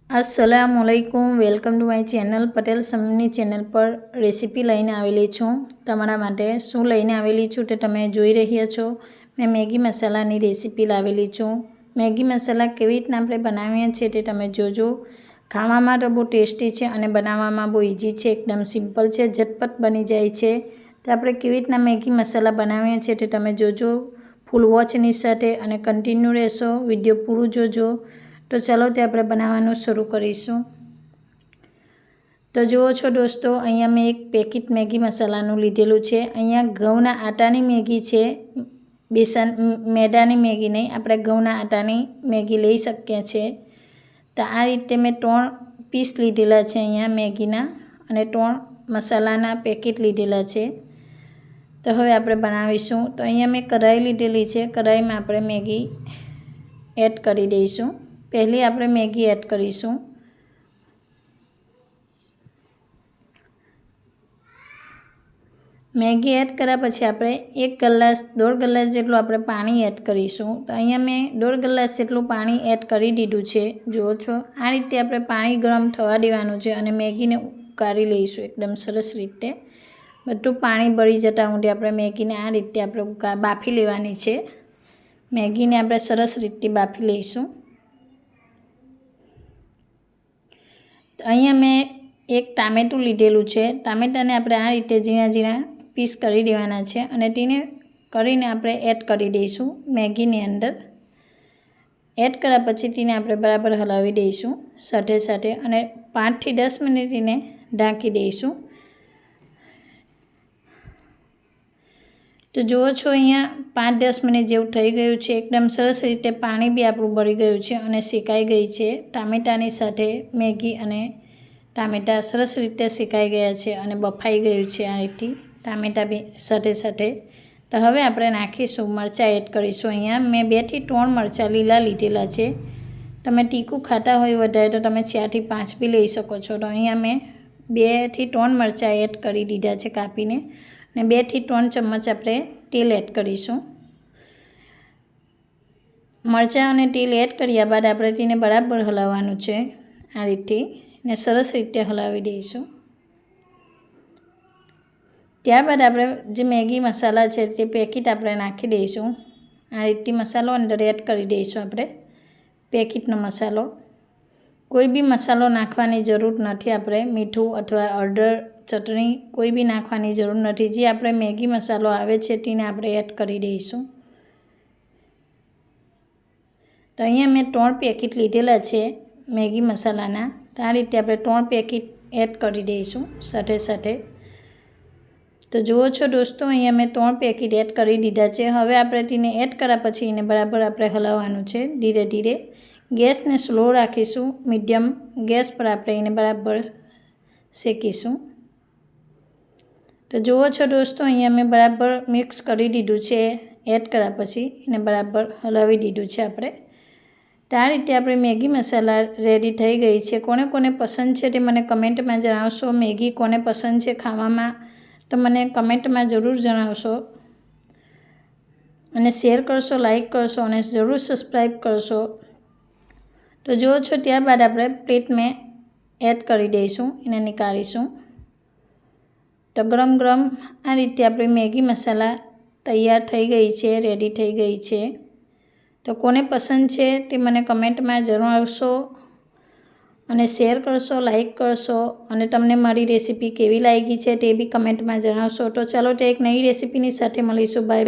अस्सलामुअलैकुम welcome to my channel Patel समनी channel पर रेसिपी लईने आवेली छूँ। तमारा माटे शुं लईने आवेली छूं ते तमे जोई रह्या छो। मैं मैगी मसालानी रेसिपी लावेली छूँ। मैगी मसाला केवी रीतना आपणे बनावीए छीए ते तमे जोजो। खावामां तो बहुत टेस्टी है और बनावामां बहुत इजी है, एकदम सिंपल है, झटपट बनी जाए छे। तो आपणे केवी रीतना मैगी मसाला बनावीए छीए ते तमे जोजो। फूल वॉचनी साथे अने कंटिन्यू रहेशो, विडियो पूरुं जोजो। तो चलो ते आपणे बनाववानुं शुरू करीशुं। तो जुओ छो दोस्तों, अहींया मैं एक पेकेट मैगी मसालानुं लीधेलुं छे। अहींया घऊना आटानी मैगी छे, बेसन मैदानी मैगी नहीं, आपणे घऊना आटानी मैगी लई शकीए छे। तो आ रीते मैं 3 पीस लीधेला छे अहींया मैगीना अने 3 मसालाना पेकेट लीधेला छे। तो हवे आपणे बनावीशुं। तो अहींया मैं कढ़ाई लीधेली छे, कढ़ाईमां आपणे मैगी एड करी दईशुं। पहली आपणे मैगी एड करीशुं। मैगी एड कर्या पछी आपणे 1 ग्लास 1.5 ग्लास जेटલું આપણે પાણી એડ કરીશું। તો અહીંયા मैं 1.5 ગ્લાસ જેટલું પાણી એડ કરી દીધું છે। જુઓ છો આ રીતે આપણે પાણી ગરમ થવા દેવાનું છે અને મેગીને ઉકાળી લઈશું એકદમ સરસ રીતે। બધું પાણી બળી જતા સુધી આપણે મેગીને આ રીતે આપણે બાફી લેવાની છે। મેગીને આપણે સરસ રીતે બાફી લઈશું। અહીંયા मैं 1 ટામેટું લીધેલું છે। ટામેટાને આપણે આ રીતે ઝીણા ઝીણા पीस करी देवाना छे अने तेने करीने आपणे एड करी दईशुं मैगीनी अंदर। एड कर्या पछी तेने आपणे बराबर हलावी दईशुं साथे साथे अने 5 થી 10 मिनिट तेने ढांकी दईशुं। तो जुओ छो अहींया 5-10 मिनिट जेवुं थई गयुं छे। एकदम सरस रीते पाणी बी आपणुं बળી गयुं छे अने शेकाई गई छे। टामेटानी साथे मैगी अने टामेटा सरस रीते शेकाई गया छे अने बफाई गयुं छे आ रीते टामेटा बी साथे साथे। तो हवे आपणे नाखीशुं मरचां एड करीशुं। अहींया मैं 2 થી 3 मरचां लीला लीधेला छे। तमे तीखું खाता होय वधारे तो तमे 4 થી 5 बी लई शको छो। तो अहींया मैं 2 થી 3 मरचां एड करी दीधा छे कापीने अने 2 થી 3 चमच आपणे तेल एड करीशुं। मरचां अने तेल एड कर्या बाद आपणे तेने बराबर हलाववानुं छे आ रीते ने सरस रीते हलावी दईशुं। त्यारबाद आपणे जे मैगी मसाला है ते पेकेट आपणे नाखी दईशुं। आ रीते मसालो अंदर एड करी दईशुं आपणे पेकेटनो मसालो। कोई भी मसालो नाखवानी जरूर नथी। आपणे मीठुं अथवा हळदर चटणी कोई भी नाखवानी जरूर नथी। जे आपणे मैगी मसालो आवे छे तेने आपणे एड करी दईशुं। तो अहींया मैं 3 पेकेट लीधेला छे मैगी मसालाना। तो आ रीते आपणे 3 पेकेट एड करी दईशुं साथे साथे। तो जुओ छो दोस्तों, अहींया मैं 3 पेकेट एड करी दीधा छे। हवे आपणे तेने एड कर्या पछी एने बराबर आपणे हलाववानुं छे धीरे धीरे। गैस ने स्लो राखीशुं, मीडियम गैस पर आपणे एने बराबर शेकीशुं। तो जुओ छो दोस्तों, अहींया मैं बराबर मिक्स करी दीधुं छे। एड कर्या पछी एने बराबर हलावी दीधुं छे आपणे। तो आ रीते आपणी मैगी मसाला रेडी थई गई छे। कोने कोने पसंद छे ते मने कमेंट में जणावशो। मैगी कोने पसंद छे खावामां तो मने कमेंट में जरूर जणावशो अने शेर करशो, लाइक करशो अने जरूर सब्सक्राइब करशो। तो जुओ छो त्यारबाद आपणे प्लेट में एड करी दईशुं, एने निकाळीशुं। तो गरम गरम आ रीते आपणी मैगी मसाला तैयार थई गई छे, रेडी थई गई छे। तो कोने पसंद छे ते मने कमेंट में जणावशो अने शेर करशो, लाइक करशो अने तमने मारी रेसिपी केवी लागी छे ते बी कमेंट में जणावशो। तो चलो तो एक नई रेसिपीनी साथे मळीशुं। बाय।